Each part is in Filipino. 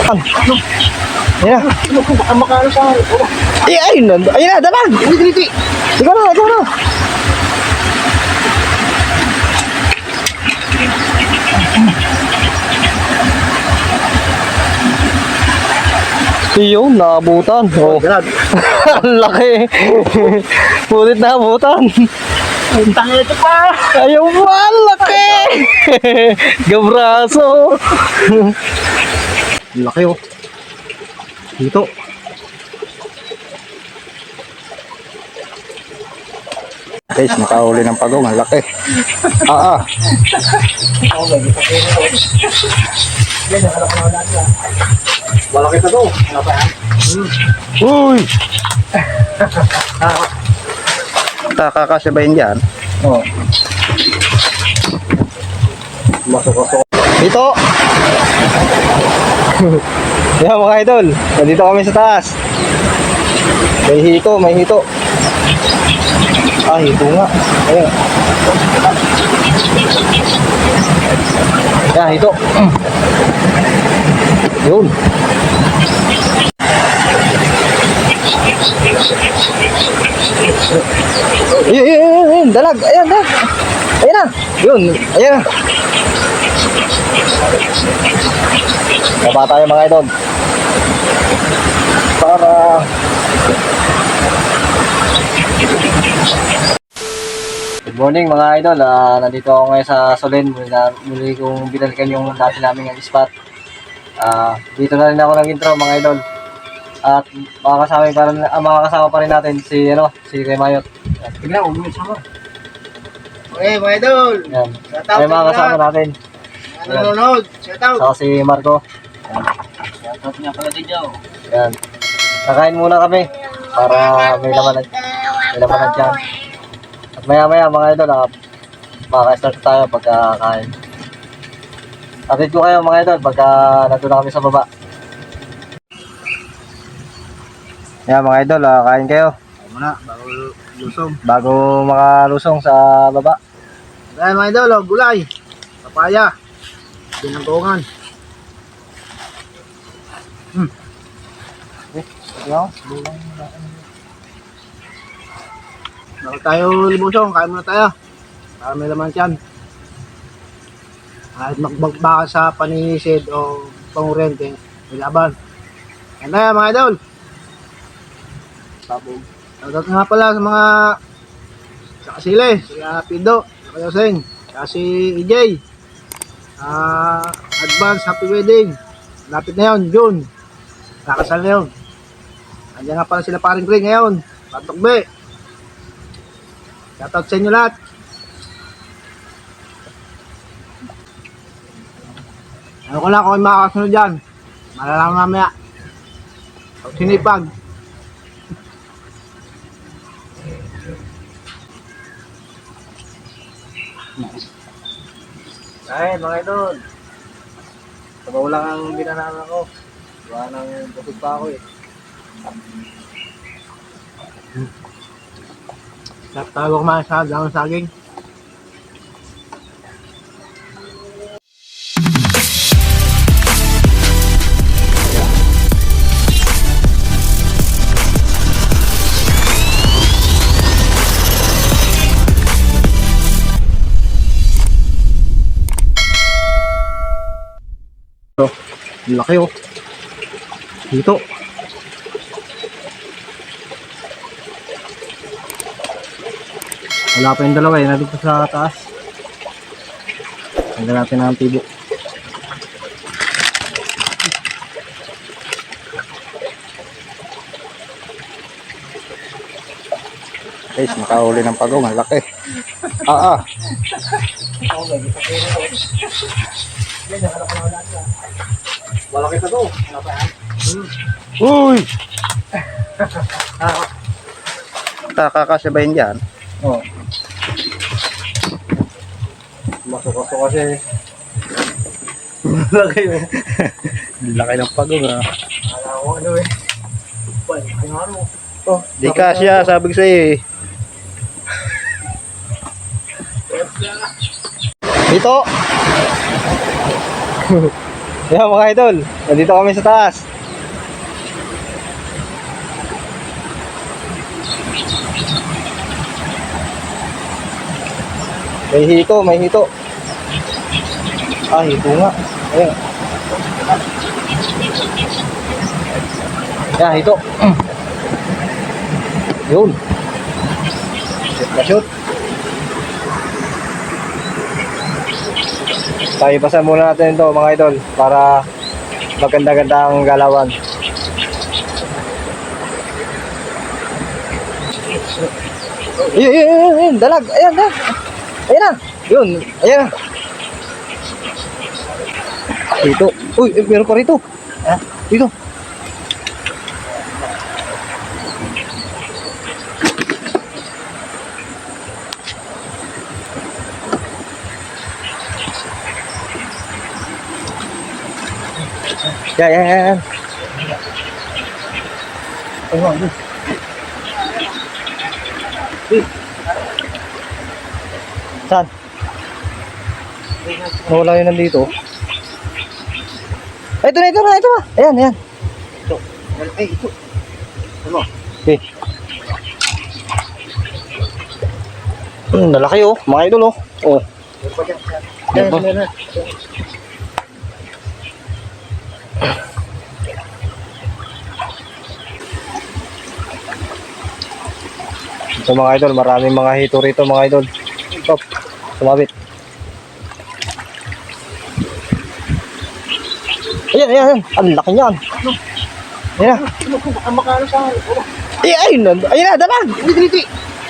Ayan na. Baka makano sa... Ayun na, dalag. Dili. Ikaw na. Iyon, naabutan. Oh. Ang laki. Pulit na abutan. Tangin ito pa! Ayaw mo, ang laki. Gabraso. Laki oh. Dito. Guys, nakahuli ng pagong. Ang laki. Malaki pa to. Uy! Kakakasabayin dyan. Oo. Masok-masok. Dito! Yan mga idol. Nandito kami sa taas. May hito. Ah, hito nga. Ayan. Yan, hito. Yun. Ayun, dalag. Ayan na. Yun, ayan na. Baba tayo mga idol. Para good morning mga idol. Nandito ako ngayon sa Solen. Muli kong binalikan yung dati namin yung spot. Dito na rin ako nag-intro mga idol. At makakasama pa rin natin si Kuya Mayot. Tignan, huwag mo sama. Okay, mga idol. Yan. Shoutout May sa makakasama lahat. natin. Nanonood. Shoutout. Saka si Marco. Shoutout niya pala din niyo. Yan. Kakain muna kami para may laman dyan. At maya mga idol, makaka-start tayo pagkakain. Update ko kayo mga idol pagka nandun na kami sa baba. Yan mga idol, kain kayo Ay muna, bago lusong. bago makalusong sa baba. Ayan mga idol, gulay. Papaya. Binanggongan. Bago tayo lumusong, kain muna tayo. Para may laman dyan. At magbaka sa panisid o pangurente, may laban. Yan na mga idol. Sabog. Shoutout nga pala sa mga sa Kasile, si Pido, sa Kayoseng, sa si EJ. Advance happy wedding. Lapit na yun, June. Kakasal na yun. Andiyan nga pala sila paring Green ngayon. Patokbe. Shoutout sa inyo lahat. Ano ko lang kung may makakasunod dyan. Malalaman mamaya. Sinipag. Ay, mga idol. Sabaw lang ang binanahan ko. Gawa ng busog pa ako eh. Tago kumain sa damang saging. Laki oh. Dito. Wala pa yung dalawa eh. Nandito sa taas. Tanggal natin ang tibo. Guys, nakahuli ng pagong. Ang laki. Malaki pa to. Uy! Kakakasabayin dyan. Oo. Masok-masok kasi. Malaki yun. Laki ng pagong ha. Alam ko ano eh. Ano? Oh, di kasya, sabi ko sa'yo eh. Dito! Yan mga idol, nandito kami sa taas. May hito, may hito. Ah, hito nga. Ayan. Yan, hito. Yun. Shoot na shoot. Paipasan muna natin ito mga idol para maganda-ganda ang galawan. Ayun, dalag. Ayan, dalag. Ayan na. Yun, ayan na. Dito. Uy, meron pa rito. Ha? Dito. Yan. Saan? Nawala yun nandito. Ay, ito na. Ayan. Ito. Ano? Okay. Nalaki oh, mga idol oh. Oh. Yan. Ito mga idol, maraming mga hito rito mga idol. Stop, sumabit. Ayan. Ang laki niyan. Ayan na. Ang makano sa... Ayun na, dalag. Dito.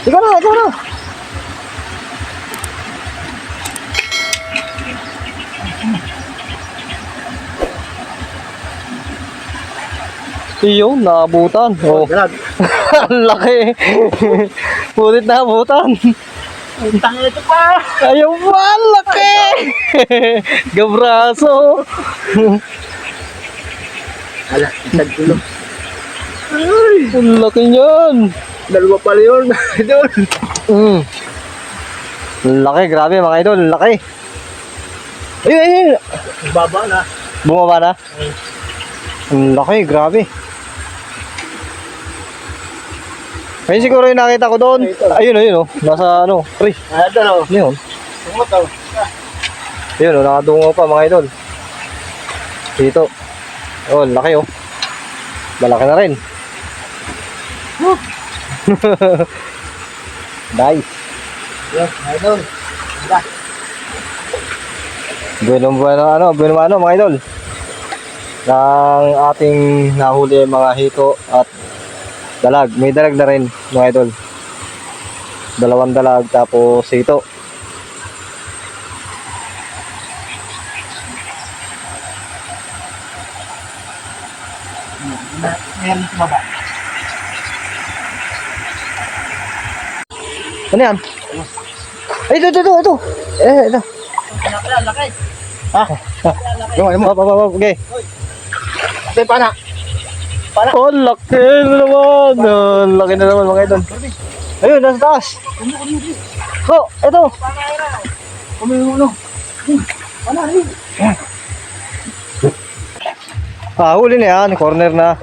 Ikaw na. Iyo, naabutan. Oh. Dalag. Ang laki. Pulit na abutan. Tangin ito pa. Ayaw ba, ang laki. Gabraso. Ala, isang kilo. Ang laki niyan. Dalawa pala yun. Idol. Ang laki, grabe mga idol, ang laki. Ayun. Baba na. Bumaba na? Ang laki, grabe. Ayun siguro yung nakita ko doon. Ayun oh. Nasa pre. Ito. Ayun. Tumato. Ayun oh, nakadungo pa mga idol. Dito. Oh, laki oh. Malaki na rin. Nice. Yes, idol. Bueno mga idol. Ng ating nahuli mga hito at dalag. May dalag na rin mga idol. 2 dalag tapos hito. Meron tumaba. Ano yan? Ay, ito. Ito. Laki. Yung mo. Okay. Ate, pana. Oh, laki na naman. Laki na naman mga idol. Ayun, nasa taas. Oh, ito. Kuminuno. Pana, Huli na yan. Corner na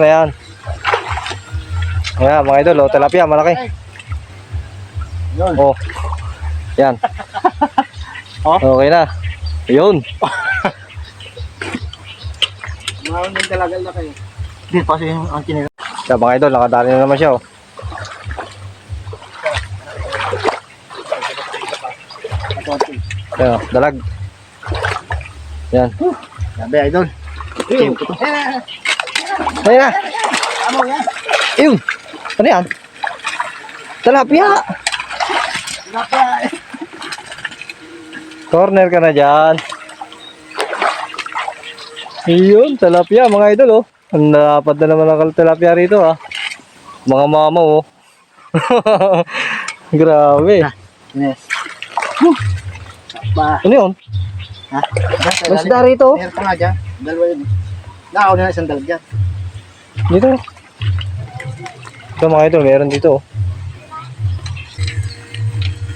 yan. Ayan, mga idol. Oh, tilapia, malaki. Yun. Oh. Yan. Okay na. Ayun. Mahal din talaga na kayo. Hindi, kasi ang kinira. Siya mga idol, nakadali na naman siya oh. Ayan oh, dalag. Yan. Sabi, idol. Ayun. Ayan na. Ano yan? Ayun. Ano yan? Tilapia. Corner ka na dyan. Ayun, tilapia mga idol oh. Ang dapat na naman ang tilapia rito ah. Mga mama oh. Grabe. Yes. Ba. Ano yun? Ha? Mas da rito. Meron pa nga dyan. Dalawa yun. Nakaw na isang dalag dyan. Dito. Ito mga idol, meron dito oh.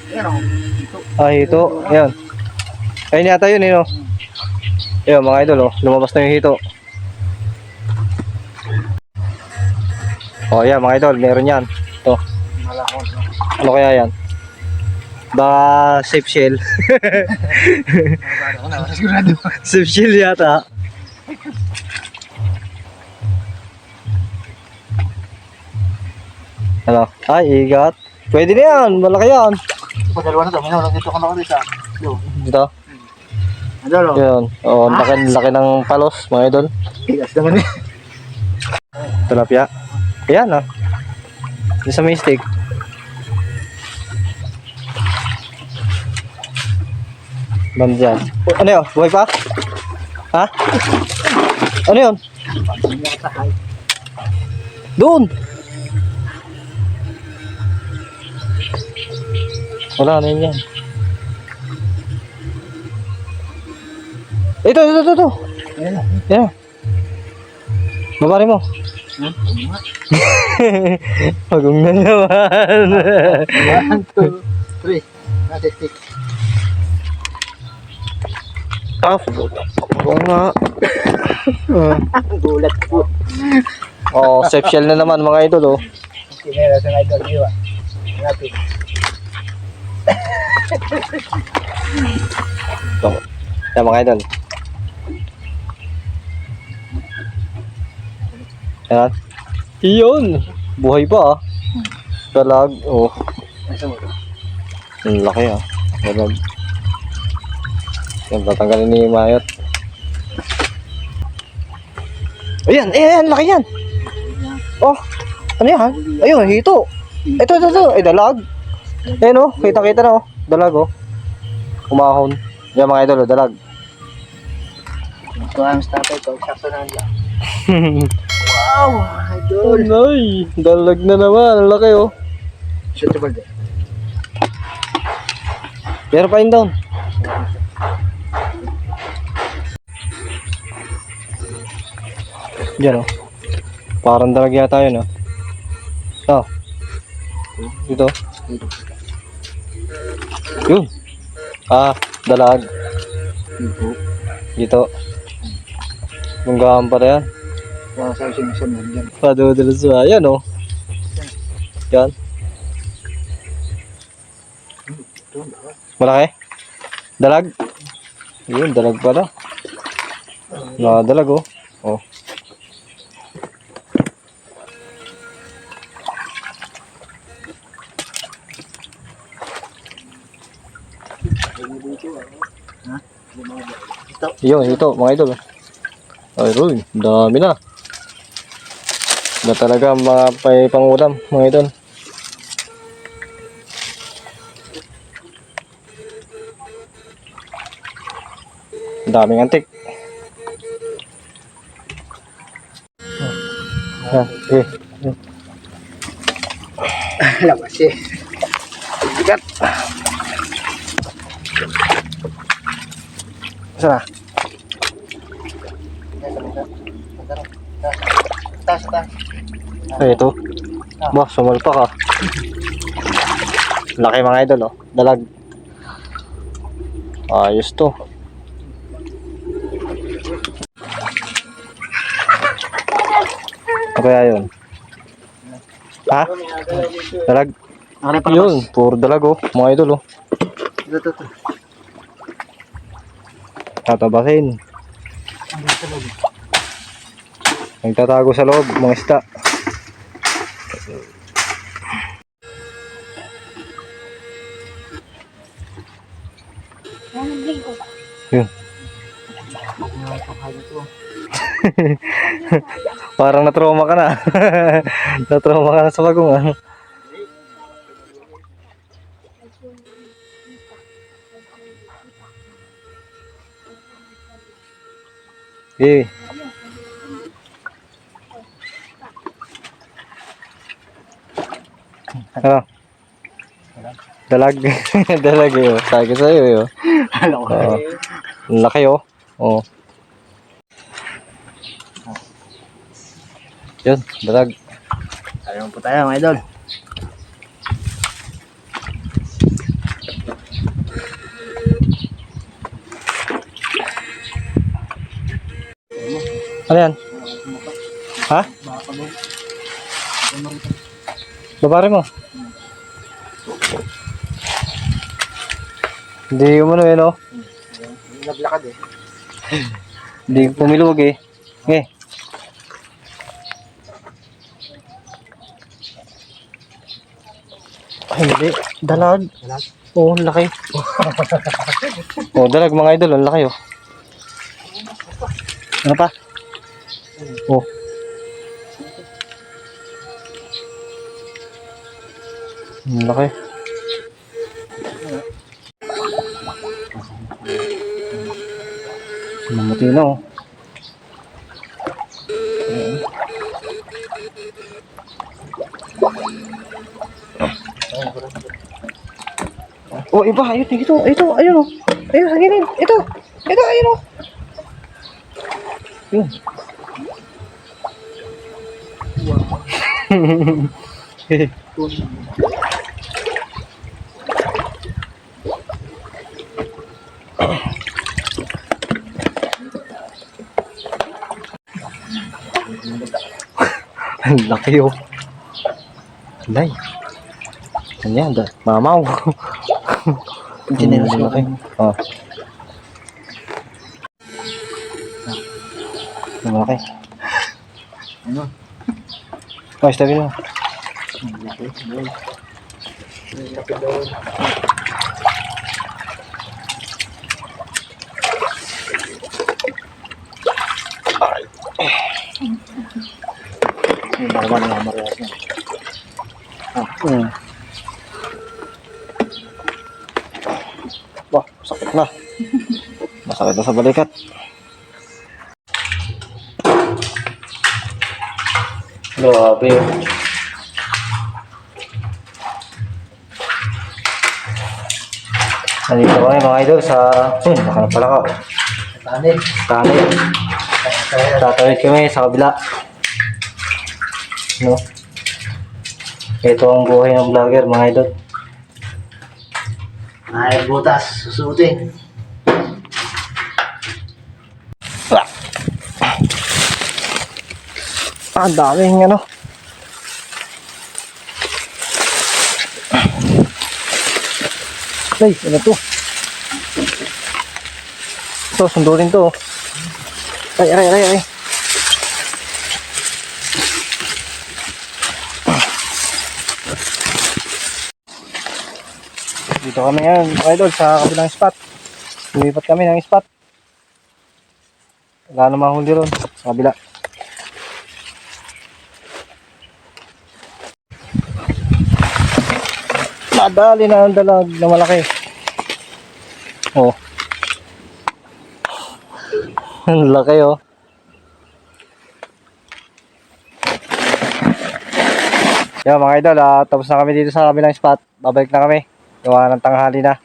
Meron. Ah, ito. Ayan. Ayun yata yun eh no. Ayun mga idol, oh, lumabas na yung hito. Oh, yan mga idol, meron yan. Ito. Malakot. Ano kaya yan? Baka safe shell. Ako na, sigurado. Safe shell yata. Ano? Ay, igat. Pwede na yan, malaki yan. Padalawa na to, may nalang dito ka na ulit ah. Yo. Dito. Ano? Yun. Oh, laki ng palos, mga idol. Tigas naman eh. Tilapia. Ayan ah. Di sa may stick. Bam dyan. Oh, ano yun? Buhay pa? Ha? Ano yun? Doon! Wala na yun yan. Ito. Yan. Babari mo. Pagong na naman. 1, 2, 3. Natistik. Ah, pagong nga. Gulat po. Oh, safe shell na naman mga idol oh. Kinera sa idol niyo ah. Natin. Ito. Yan mga idol. Yan. Iyon. Buhay pa ah. Dalag. Oh. Ang laki ah. Dalag. Yan, tatanggalin ni Mayot. Ayan, laki yan. Oh, ano yan? Ayun, hito. Ito. Ay, dalag. Ayan oh, kita na oh. Dalag oh. Umahon. Yan mga idol, oh, dalag. Ito ang tatay ko. Sakto na lang. Wow, Oh, idol. nay. Dalag na naman. Ang laki oh. Shootable din. Pero pa down. Diyan oh. Parang dalag yata yun oh. Oh. Dito. Yun. Ah, dalag. Ito. Dito. Munggahan pa na yan. Kaya sa sinisunod yan. Padudulas ba? Yan oh. Yan. Malaki? Dalag? Yun, dalag pala. Dalag oh. Oh. Yun, ito mga idol. Ayun, dami na. Na talaga mga pangulam mga idol. Daming antik. Okay. Labas eh. Bigat. Sana. Tas. Ay, ito. Bah, sumalpa ka. Laki mga idol, oh. Dalag. Ayos to. Ano kaya yun? Ha? Dalag? Yun, puro dalag, oh. Mga idol, oh. Ito. Tatabasin. Nagtatago sa loob, mga isda. Yun. Parang na-trauma ka na. Na-trauma ka na sa bagungan. Eh. Ano? Dalag. Dalag yun. Sabi ko sa'yo yun. Ang laki oh. Oh. Yun, dalag. Ayaw po tayo mga idol. Ano yan? Ha? Babari mo. Hindi umano eh, no? Naglakad eh. Hindi pumilog eh. Eh. Ay, hindi. Dalag. Dalag? Oo, ang laki. Oh, dalag mga idol. Ang laki oh. Ano pa? Oh. Ang laki. Mamuti na oh. Oh, iba, ayun, ito, ayun oh. Ayun, sa gilid, ito, ayun oh. Yun. Ang laki oh. Alay. Ano yan? Mamaw. Generous laki. Oh. Ang laki. Ano? Oh, sabi mo. Marwan na marwas na. Wah, sakit na. Masakit na sa balikat. Grabe. Nandito kami mga idol sa... nakalap pala ka. Tanin. Kanin. Tatawid kami sa kabila. No? Ito ang buhay ng vlogger mga idol. Ay, butas. Susutin. Ang daming ano. Ay, ano to? Ito, sundurin to. Ay. Dito kami ngayon, mga idol, sa kabilang spot. Lumipat kami ng spot. Wala na mahuli ron, sa kabila. Nadali na ang dalag na malaki. Oh. Ang laki oh. Yan mga idol, tapos na kami dito sa kabilang spot. Babalik na kami. Gawa ng tanghali na.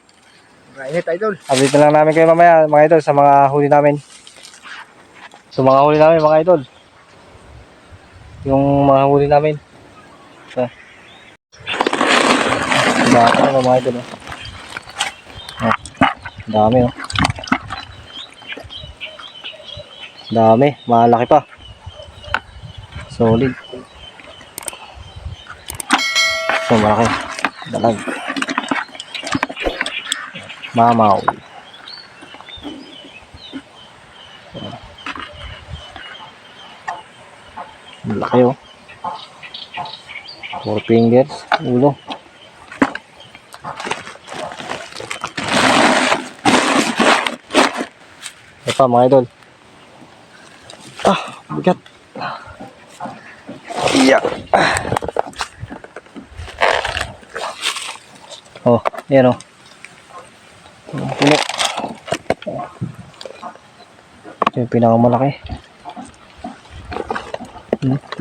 Mainit, idol. Update na lang namin kayo mamaya mga idol sa mga huli namin. So mga huli namin mga idol. Yung mga huli namin. So. Dami na mga idol. Oh. Dami oh. Dami. Malaki pa. Solid. So malaki. Dalag. Mamaw. Malaki oh. 4 fingers. Ulo. Ito pa mga idol. Bigat. Yeah. Oh, yan oh. Puno. Ito yung pinakamalaki.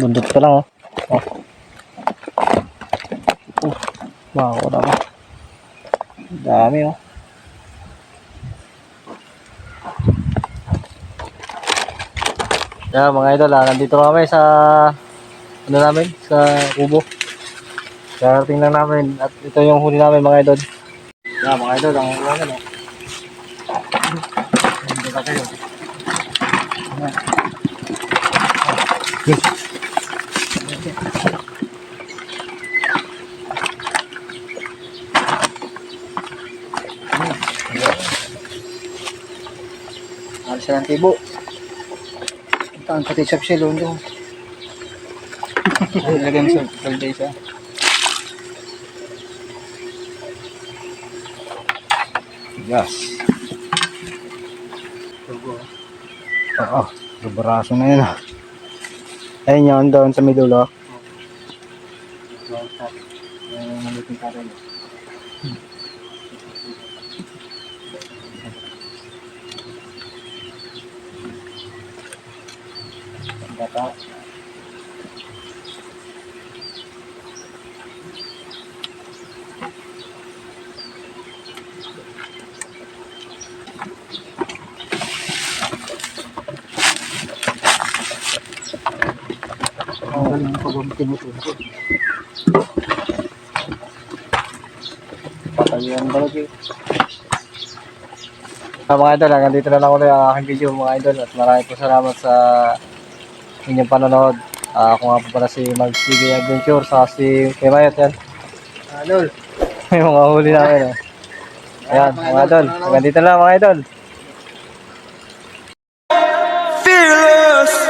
Bundot pa lang oh. Wow, wala pa. Dami oh. Yeah, mga idol, nandito kami sa ano namin, sa kubo. Karating lang namin at ito yung huli namin mga idol. Yeah, mga idol, ang ulan oh. Nandito na kayo. Alis siya ng tibo. Ito ang pati chop shell doon. Lagyan sa palday siya. Yes. Oo, baraso na yun. Ayun yun, doon sa may dulo. Maluting ka rin. Bata. Ang galing ng pagbumitin mo ito. Patayan ba lagi? Mga idol, hanggang dito na lang ulit ang aking video mga idol at maraming po salamat sa inyong panonood. Ako nga po pala si Mags TV Adventure sa si Kuya Mayot yan. Idol. May mga huli namin. Oh. Ayan mga idol, hanggang dito na lang mga idol. Fearless.